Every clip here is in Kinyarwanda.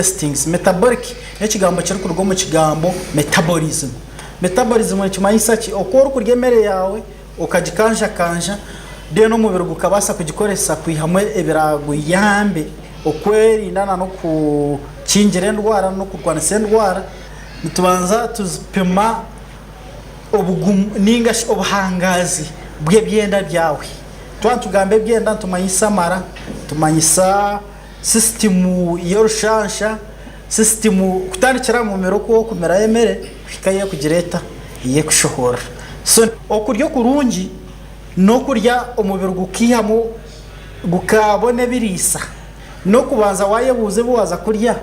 things. Metabolic n'ekigambo kiri kurwa mu kigambo metabolism. Metabolism n'ekimanyisa ki okora kurya emere yawe okagikanja deno umubiri gukabasa kugikoresa kwihamwe ebirago yambe okwerinda no kukingira endwara no kurwanisa endwara nitubanza tuzipima ninga obuhangazi bw'ebyenda byawe twantugambe byenda tumanyisa mara tumanyisa system yorushansha system kutandikira mu mero ko kumera emere kwikaye kugireta iye kushohora so okuryo kurungi no kurya umubiri gukihamo gukabone birisa no kubanza wayebuze buwaza kurya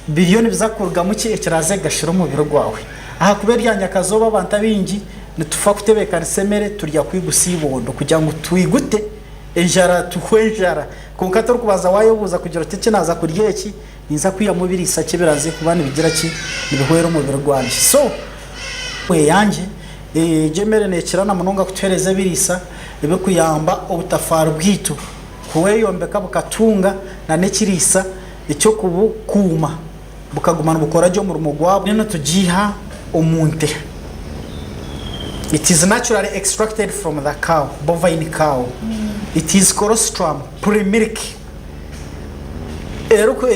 biliyoni bizakurga mu ki ekiraze gashira umubiri gwawe aha kuberyanya kazoba banta bingi nitufa kutebeka risemere turya kwigusibondo kugira ngo twigute enjara tuhwenjara konka turi kubaza wayebuza kugira teke naza kurya iki niza kwiya mu birisa kibiraze kubana bigira ki nibihwera umubiri gwanje so we yanje jemere nekirana munonga kutereza birisa ebe kuyamba obutafaru bwitu kuweyombeka bukatunga na nekirisa icyo kubukuma bukagumana bukora ryo mu rumo gwabo nino tujiha omunte. It is naturally extracted from the cow, bovine cow. It is colostrum, pre-milk. Eruko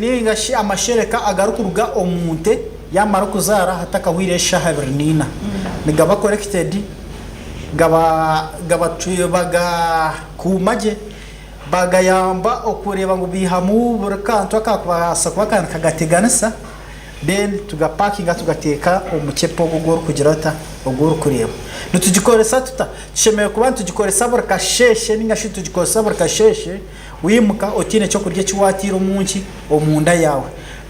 ningashi amashereka agarukuruga omunte yamara kuzara hataka hwiresha habernina. Nigaba collected gaba tuyebaga kumaje bagayamba okureba ngo bihamu burkanto akakubasa kwakana kagateganisa then tugapakinga tugateka umucepo gugoro kugirata ogoro kureba nitugikoresa shemeye kubantu tugikoresa burkasheshe ningashi tugikoresa burkasheshe wimuka otine cyo kurya kiwatira umunsi omunda yawe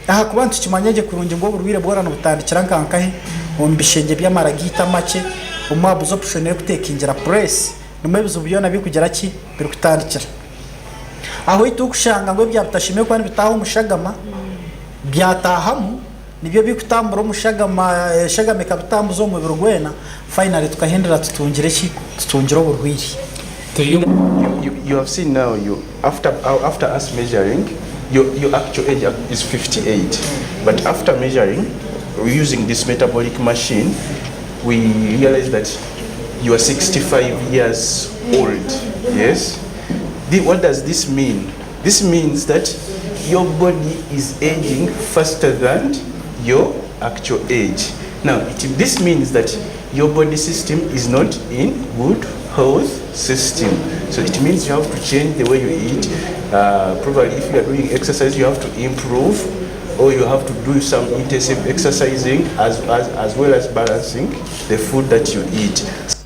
aha kubantu kimanyeje kurungi ngo burwire bworana butandikira nkankahe ombishenge byamaragita make umwabuzo optione kutekingira press numebizo byona bikugera ki biri kutandikira aho itukushanga ngo byabutashime kwani bitaho umushagama byatahamu nibyo bikutambura umushagama shagame kabutambuzo mu birugwena finally tukahendera tutungire ki tutungiro burwiri. You have seen now after us measuring your actual age is 58 but after measuring using this metabolic machine we realize that you are 65 years old. Yes. What does this mean? This means that your body is aging faster than your actual age. Now, this means that your body system is not in good health system. So it means you have to change the way you eat. Probably if you are doing exercise, you have to improve, or you have to do some intensive exercising as well as balancing the food that you eat.